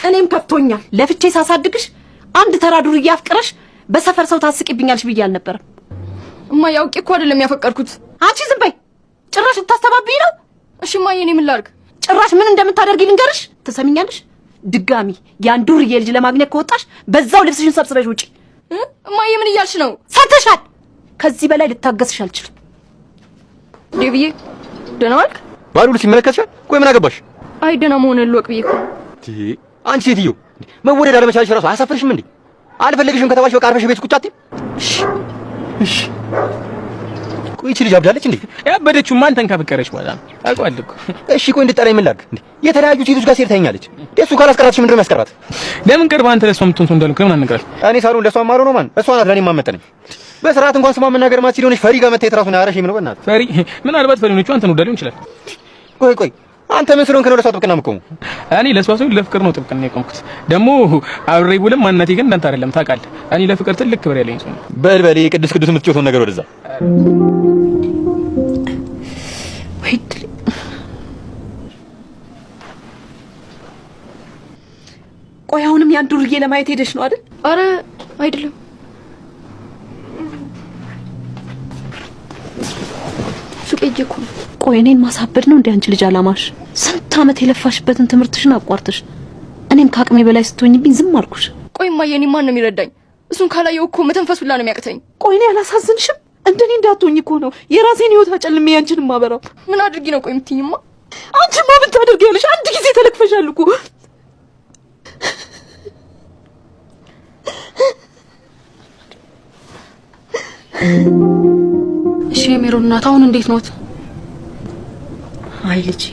እኔም ከፍቶኛል። ለፍቼ ሳሳድግሽ አንድ ተራዱር ያፍቅረሽ በሰፈር ሰው ታስቂብኛልሽ ብዬ አልነበረም። እማዬ አውቄ እኮ አይደለም ያፈቀርኩት። አንቺ ዝም በይ። ጭራሽ ልታስተባብኝ ነው? እሺ እማዬ እኔ ምን ላድርግ? ጭራሽ ምን እንደምታደርጊ ልንገርሽ። ትሰሚኛለሽ? ድጋሚ ያን ዱርዬ ልጅ ለማግኘት ከወጣሽ በዛው ልብስሽን ሰብስበሽ ውጪ። እማዬ ምን እያልሽ ነው? ሰተሻል። ከዚህ በላይ ልታገስሽ አልችልም። ዴቪዬ ደህና ዋልክ? ባሉልሽ ይመለከትሻል። ቆይ ምን አገባሽ? አይ ደህና መሆንህን ልወቅ ብዬሽ እኮ። አንቺ ሴትዮ መወደድ አለመቻልሽ እራሱ አያሳፍርሽም እንዴ? አልፈለግሽም ከተባልሽ በቃ አርፈሽ ቤት ቁጭ አትይም? እሺ ቆይ እቺ ልጅ አብዳለች እንዴ? ያበደችው ማን ተንካፈቀረች በኋላ አውቃለሁ እኮ። እሺ ቆይ እንድጠላኝ ምን ላድርግ እንዴ? የተለያዩ ሴቶች ጋር ሴርታኛለች። እሱ ካላስቀራትሽ ምንድን ነው የሚያስቀራት? ለምን ቀርባ አንተ ለሷ የምትሆን እንዳልኩ ለምን አንነግራት? እኔ ሳሩን ለሷ ማሩ ነው ማን? እሷ ናት ለኔ ማመጠነኝ። በስርዓት እንኳን ስሟ መናገር ማትችል ሆነሽ ፈሪ ጋር መታየት ራሱን አያረሽም ነው በእናትህ። ፈሪ ምናልባት ፈሪ ነች አንተ ነው ዳሊው ይችላል። ቆይ አንተ ምን ስለሆንክ ነው ለሷ ጥብቅና የምትቆመው? እኔ ለሷ ሰው ለፍቅር ነው ጥብቅና የቆምኩት። ደግሞ አብሬ ብለም ማንነቴ ግን እንዳንተ አይደለም ታውቃለህ። እኔ ለፍቅር ትልቅ ክብር ያለኝ ሰው ነኝ። በል ቅዱስ የምትጮተውን ነገር ወደዛ ወይድ ቆይ አሁንም ያን ዱርዬ ለማየት ሄደሽ ነው አይደል? አረ አይደለም። ሱቅ ሂጅ እኮ ነው። ቆይ እኔን ማሳበድ ነው እንዴ አንቺ ልጅ አላማሽ? ስንት አመት የለፋሽበትን ትምህርትሽን አቋርጥሽ እኔም ከአቅሜ በላይ ስትሆኝብኝ ዝም አልኩሽ። ቆይ እማዬ እኔ ማን ነው የሚረዳኝ? እሱን ካላየው እኮ መተንፈስ ሁላ ነው የሚያቅተኝ። ቆይ እኔ አላሳዝንሽም? እንደኔ እንዳትሆኝ እኮ ነው የራሴን ህይወት አጨልሜ ያንቺን ማበራው። ምን አድርጊ ነው ቆይ የምትይኝማ? አንቺማ ምን ታደርጊያለሽ? አንድ ጊዜ ተለክፈሻል እኮ። እሺ የሜሮን እናት አሁን እንዴት ነዎት? አይ ልጄ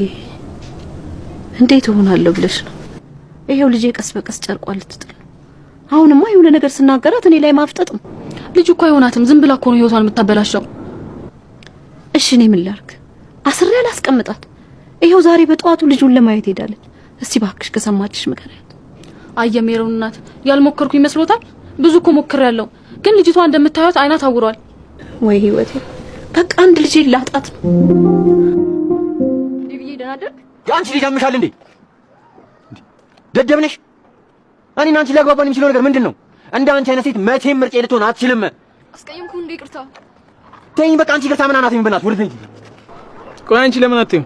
እንዴት እሆናለሁ ብለሽ ነው? ይሄው ልጄ ቀስ በቀስ ጨርቋ ልትጥል። አሁንማ የሆነ ነገር ስናገራት እኔ ላይ ማፍጠጥ ነው። ልጅ እኮ አይሆናትም። ዝም ብላ እኮ ነው ህይወቷን የምታበላሸው። እሺ እኔ ምን ላድርግ? አስሬ አላስቀምጣት። ይሄው ዛሬ በጠዋቱ ልጁን ለማየት ሄዳለች። እስቲ ባክሽ ከሰማችሽ ምከሪያት። አይ የሜሮን እናት ያልሞከርኩ ይመስሎታል? ብዙ እኮ ሞክሬያለሁ፣ ግን ልጅቷ እንደምታዩት አይና ታውሯል። ወይ ህይወቴ በቃ አንድ ልጅ ላጣት ነው። ዲቪዬ ደህና አደርክ? አንቺ ልጅ አምሻል እንዴ? ደደብ ነሽ? እኔና አንቺ ሊያግባባን የሚችለው ነገር ምንድን ነው? እንደ አንቺ አይነት ሴት መቼም ምርጬ ልትሆን አትችልም። አስቀየምኩ እንዴ? ይቅርታ ተይኝ በቃ። አንቺ ይቅርታ ምን አናት የሚበናት ወደ ተይ። ቆይ አንቺ ለምን አትይም?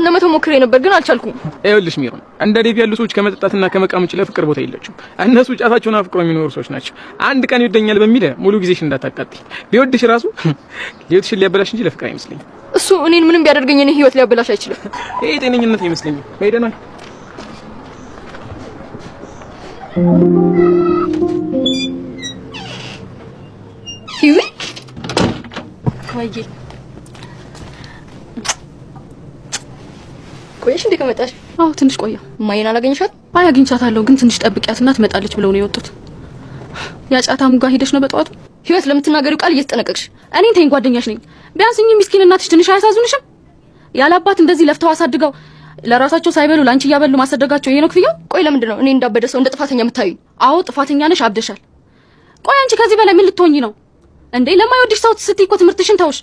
ለመተው ሞክሬ ነበር ግን አልቻልኩም። ይኸውልሽ ሜሮን እንደ ዴቭ ያሉ ሰዎች ከመጠጣትና ከመቃም ውጭ ለፍቅር ቦታ የላቸውም። እነሱ ጫታቸውን አፍቅረው የሚኖሩ ሰዎች ናቸው። አንድ ቀን ይወደኛል በሚል ሙሉ ጊዜሽን እንዳታቃጥይ። ቢወድሽ ራሱ ህይወትሽን ሊያበላሽ እንጂ ለፍቅር አይመስለኝም። እሱ እኔን ምንም ቢያደርገኝ እኔ ህይወት ሊያበላሽ አይችልም። ይሄ ጤነኝነት አይመስለኝም። በይደና ሂዊ ወይዬ ቆይሽ እንዴ ከመጣሽ? አዎ ትንሽ ቆያ። ማየን አላገኘሻት? አይ አግኝቻታለሁ፣ ግን ትንሽ ጠብቂያትና ትመጣለች ብለው ነው የወጡት። ያጫታሙ ጋር ሄደሽ ነው በጠዋቱ? ህይወት ለምትናገሪው ቃል እየተጠነቀቅሽ። እኔን ተይኝ፣ ጓደኛሽ ነኝ። ቢያንስ እኚህ ምስኪን እናትሽ ትንሽ አያሳዝንሽም? ያለ አባት እንደዚህ ለፍተው አሳድገው ለራሳቸው ሳይበሉ ላንቺ እያበሉ ማሰደጋቸው ይሄ ነው ክፍያው? ቆይ ለምንድን ነው እኔ እንዳበደ ሰው እንደ ጥፋተኛ የምታዩኝ? አዎ ጥፋተኛ ነሽ፣ አብደሻል። ቆይ አንቺ ከዚህ በላይ ምን ልትሆኚ ነው እንዴ? ለማይወድሽ ሰው ስትይ እኮ ትምህርትሽን ተውሽ።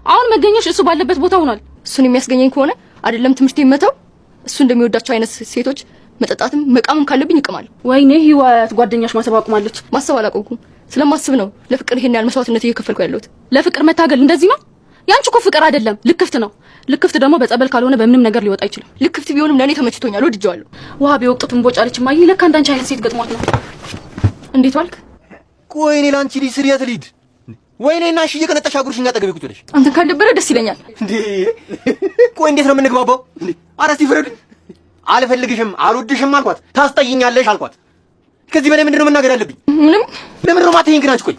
አሁን መገኘሽ እሱ ባለበት ቦታ ሆኗል። እሱን የሚያስገኘኝ ከሆነ አይደለም ትምህርቴን መተው፣ እሱ እንደሚወዳቸው አይነት ሴቶች መጠጣትም መቃምም ካለብኝ እቅማለሁ። ወይኔ ህይወት፣ ጓደኛሽ ማሰብ አቁማለች። ማሰብ አላቆምኩም። ስለማስብ ነው ለፍቅር ይሄን ያህል መስዋዕትነት እየከፈልኩ ያለሁት። ለፍቅር መታገል እንደዚህ ነው? ያንቺ እኮ ፍቅር አይደለም ልክፍት ነው። ልክፍት ደግሞ በጸበል ካልሆነ በምንም ነገር ሊወጣ አይችልም። ልክፍት ቢሆንም ለኔ ተመችቶኛል፣ ወድጄዋለሁ። ውሃ ቢወቅጡት እንቦጫለች። ማይ ለካ እንዳንቺ አይነት ሴት ገጥሟት ነው። እንዴት ዋልክ? ቆይ እኔ ላንቺ ልጅ ስሪያት ልሂድ ወይኔ እና እሺ እየቀነጠሽ አጉርሽኛ አጠገቤ ቁጭ ብለሽ አንተን ካልደበረ ደስ ይለኛል። እንዴ ቆይ እንዴት ነው የምንግባባው እንዴ? ኧረ እስቲ ፍረዱ። አልፈልግሽም አልወድሽም አልኳት፣ ታስጠይኛለሽ አልኳት። ከዚህ በላይ ምንድነው መናገር ያለብኝ? ምንም። ለምን ነው ማትይኝ ግን አንቺ? ቆይ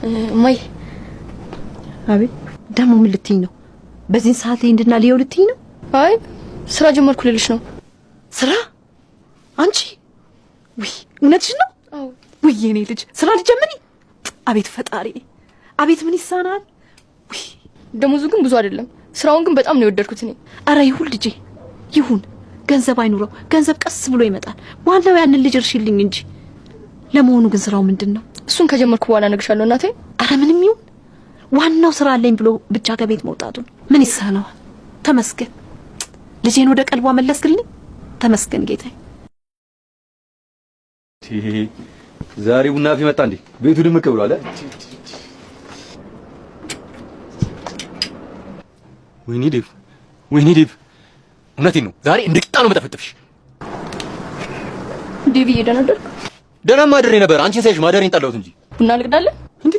ነይ ማይ አቤት። ደግሞ ምን ልትይኝ ነው? በዚህ ሰዓት ላይ እንድና ሊየው ልትይኝ ነው? አይ ስራ ጀመርኩ ልልሽ ነው። ስራ? አንቺ? ውይ እውነትሽ ነው? አዎ። ውይ የኔ ልጅ ስራ ልጀምሪ? አቤት ፈጣሪ፣ አቤት ምን ይሳናል? ውይ ደሞዙ ግን ብዙ አይደለም። ስራውን ግን በጣም ነው የወደድኩት እኔ። አረ ይሁን ልጄ ይሁን። ገንዘብ አይኑረው፣ ገንዘብ ቀስ ብሎ ይመጣል። ዋናው ያንን ልጅ እርሽልኝ እንጂ። ለመሆኑ ግን ስራው ምንድነው? እሱን ከጀመርኩ በኋላ እነግርሻለሁ እናቴ። አረ ምንም ይሁን ዋናው ስራ አለኝ ብሎ ብቻ ከቤት መውጣቱን ምን ይሳነዋል? ተመስገን ልጄን ወደ ቀልቧ መለስክልኝ። ተመስገን ጌታዬ። ዛሬ ቡና አፍ መጣ እንዴ? ቤቱ ድምቅ ብሏል። ወይኔ ዴቭ እውነቴን ነው። ዛሬ እንደ ቂጣ ነው መጠፈጥፍሽ። ዴቭ እየደነደርክ ደህና ማደሬ ነበር። አንቺን ሳይሽ ማደሬን ጠላሁት እንጂ ቡና ልቅዳለን እንዴ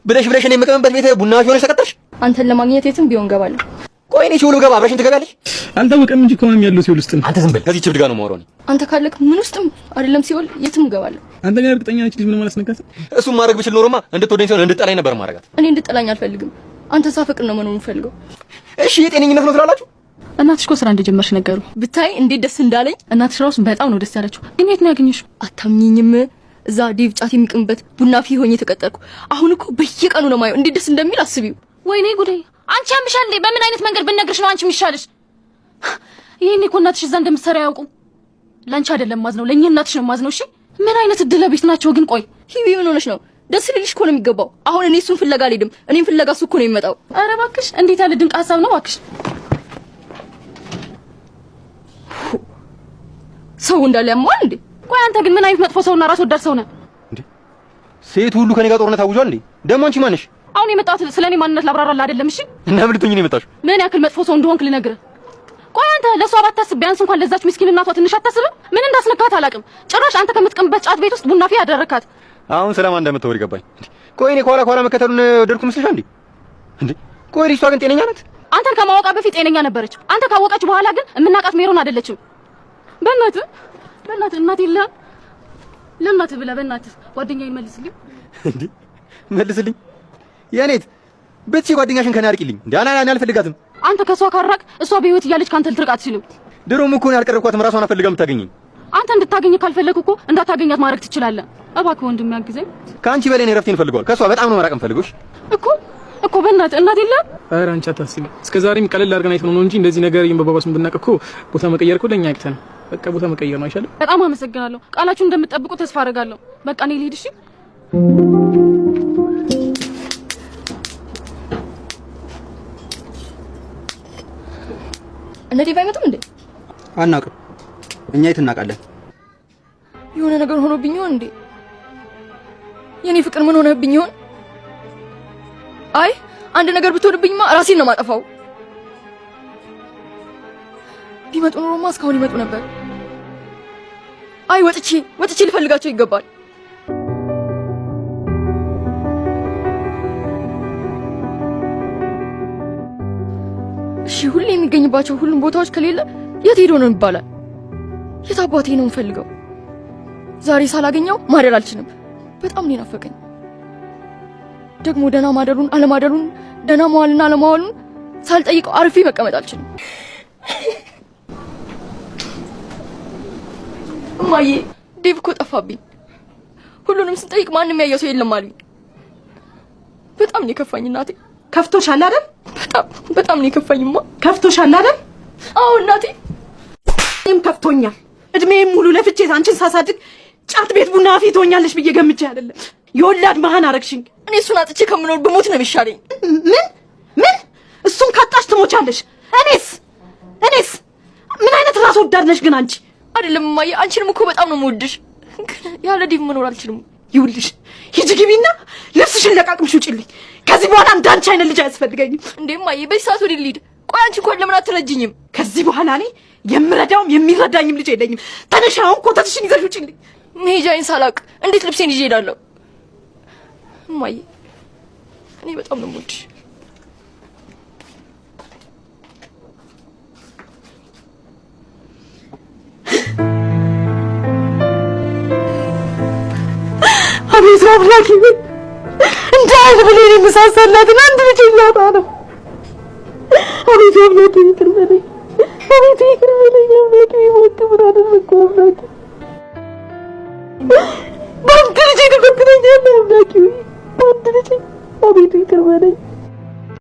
ብለሽ እኔ የምቀመጥበት ቤት ቡና ሆነሽ ተቀጠርሽ። አንተን ለማግኘት የትም ቢሆን ገባለሁ። ቆይ እኔ ሲውል ገባ አብረሽኝ ትገባለሽ። አልታወቀም እንጂ ከማን ያለው ሲውል ውስጥ ነው። አንተ ዝም በል። ከዚህ ችብድ ጋር ነው የማወራው። አንተ ካለክ ምን ውስጥም አይደለም ሲውል የትም ገባለሁ። አንተ ጋር እርግጠኛ ነች ልጅ ምን ማለት ነካት? እሱም ማድረግ ብችል ኖሮማ እንድትወደኝ ሲሆን እንድጠላኝ ነበር ማድረጋት። እኔ እንድጠላኝ አልፈልግም። አንተ ሳፈቅር ነው መኖር የምፈልገው። እሺ የጤነኝነት ነው ትላላችሁ? እናትሽ እኮ ስራ እንደጀመርሽ ነገሩ። ብታይ እንዴት ደስ እንዳለኝ። እናትሽ ራሱ በጣም ነው ደስ ያለችው። ግን የት ነው ያገኘሽው? አታምኚኝም? እዛ ዴቭ ጫት የሚቅምበት ቡና ፊ ሆኜ ተቀጠርኩ። አሁን እኮ በየቀኑ ነው ማየው። እንዴት ደስ እንደሚል አስቢው። ወይኔ ጉዴ! አንቺ ያምሻል እንዴ? በምን አይነት መንገድ ብነግርሽ ነው አንቺ የሚሻልሽ? ይሄኔ እኮ እናትሽ እዛ እንደምትሰራ ያውቁ። ላንቺ አይደለም ማዝነው፣ ለኛ እናትሽ ነው ማዝነው። እሺ ምን አይነት እድለ ቢስ ናቸው ግን? ቆይ ሂዊ ምን ሆነሽ ነው? ደስ ሊልሽ እኮ ነው የሚገባው። አሁን እኔ እሱን ፍለጋ አልሄድም። እኔም ፍለጋ እሱ እኮ ነው የሚመጣው። ኧረ እባክሽ እንዴት ያለ ድንቅ ሀሳብ ነው እባክሽ። ሰው እንዳለ ያሟል እንዴ? ቆይ አንተ ግን ምን አይነት መጥፎ ሰውና ራስ ወዳድ ሰው ነህ እንዴ? ሴት ሁሉ ከኔ ጋር ጦርነት አውጇል እንዴ? ደግሞ አንቺ ማነሽ? አሁን የመጣሁት ስለኔ ማንነት ላብራራልህ አይደለም። እሺ እና ምን ልትሆኚ ነው የመጣሽው? ምን ያክል መጥፎ ሰው እንደሆንክ ልነግርህ። ቆይ አንተ ለሷ ባታስብ ቢያንስ እንኳን ለዛች ምስኪን እናቷ ትንሽ አታስብም? ምን እንዳስነካት አላውቅም። ጭራሽ አንተ ከምትቀምበት ጫት ቤት ውስጥ ቡና ፊ ያደረካት። አሁን ስለማን እንደምትወሪ ገባኝ። ቆይ እኔ ከኋላ መከተሉን ወደድኩ መስልሽ እንዴ? እንዴ ቆይ ልጅቷ ግን ጤነኛ ናት? አንተን ከማወቃ በፊት ጤነኛ ነበረች። አንተ ካወቀች በኋላ ግን የምናውቃት ሜሮን አይደለችም። በእናትህ እናቴ ለእናትህ ብለህ በእናትህ ጓደኛዬን መልስልኝ። እንዴ መልስልኝ? የኔት ብቻ ጓደኛሽን ከኔ አርቂልኝ። እንዴ እኔ አልፈልጋትም። አንተ ከሷ ካራቅ እሷ በህይወት እያለች ካንተ ልትርቅ አትችልም። ድሮም እኮ ነው ያልቀረብኳትም ራሷን አፈልጋ የምታገኘኝ። አንተ እንድታገኝ ካልፈለክ እኮ እንዳታገኛት ማድረግ ትችላለህ። እባክህ ወንድም ያግዘኝ። ከአንቺ በላይ ነው ረፍቴን ፈልገዋል። ከሷ በጣም ነው መራቅ የምፈልገው። እኮ በእናትህ እናት የለም። ኧረ አንቺ አታስቢ። እስከዛሬም ቀለል አድርገን አይተነው ነው እንጂ እንደዚህ ነገር በባባስ ብናቅ እኮ ቦታ መቀየር እኮ ለኛ አይተን በቃ ቦታ መቀየር ነው አይሻልም? በጣም አመሰግናለሁ። ቃላችሁን እንደምትጠብቁ ተስፋ አደርጋለሁ። በቃ እኔ ልሂድ። እሺ እነ ዴቭ አይመጡም እንዴ? አናውቅም። እኛ የት እናውቃለን? የሆነ ነገር ሆኖብኝ ይሆን እንዴ? የኔ ፍቅር ምን ሆነብኝ ይሆን? አይ አንድ ነገር ብትሆንብኝማ ራሴን ነው ማጠፋው። ቢመጡ ኖሮማ እስካሁን ይመጡ ነበር። አይ ወጥቼ ልፈልጋቸው ይገባል። እሺ ሁሌ የሚገኝባቸው ሁሉም ቦታዎች ከሌለ የት ሄዶ ነው ይባላል? የት አባቴ ነው የምፈልገው? ዛሬ ሳላገኘው ማደር አልችልም። በጣም ነው ናፈቀኝ። ደግሞ ደህና ማደሩን አለማደሩን ደህና መዋልና አለማዋሉን ሳልጠይቀው አርፌ መቀመጥ አልችልም። እማዬ ዴቭ እኮ ጠፋብኝ። ሁሉንም ስንጠይቅ ማንም ያየው ሰው የለም አሉኝ። በጣም ነው የከፋኝ እናቴ። ከፍቶሻል አይደል? በጣም ነው የከፋኝማ። ከፍቶሻል አይደል? አዎ እናቴ። እኔም ከፍቶኛል። እድሜም ሙሉ ለፍቼ አንቺን ሳሳድግ ጫት ቤት ቡና ፊት ሆኛለሽ ብዬ ገምቼ አይደለም። የወላድ መሃን አረግሽኝ። እኔ እሱን አጥቼ ከምኖር በሞት ነው የሚሻለኝ። ምን እሱን ካጣሽ ትሞቻለሽ። እኔስ ምን አይነት ራስ ወዳድ ነሽ ግን አንቺ? አይደለም እማዬ፣ አንቺንም እኮ በጣም ነው የምወድሽ። ያለ ዴቭ መኖር አልችልም። ይውልሽ ሂጂ ግቢና ልብስሽን ለቃቅምሽ ውጪልኝ። ከዚህ በኋላ እንዳንቺ አይነት ልጅ አያስፈልገኝም። እንዴ እማዬ፣ በዚህ ሰዓት ወደ ልሂድ? ቆይ አንቺ እንኳን ለምን አትረጅኝም? ከዚህ በኋላ እኔ የምረዳውም የሚረዳኝም ልጅ የለኝም። ተነሽ አሁን ኮተትሽን ይዘሽ ውጪልኝ። መሄጃዬን ሳላውቅ እንዴት ልብሴን ይዤ እሄዳለሁ? እማዬ፣ እኔ በጣም ነው የምወድሽ። አቤት አምላኬ፣ እንዳል ብሌን የመሳሰላትን አንድ ልጅ ላጣ ነው። አቤት አምላኬ ይቅር በለኝ፣ አቤት ይቅር በለኝ አምላኬ። ይሞት ምን አደረግኩ አምላኬ? በአንድ ልጅ ተፈትነኛለሁ አምላኬ፣ በአንድ ልጅ። አቤት ይቅር በለኝ።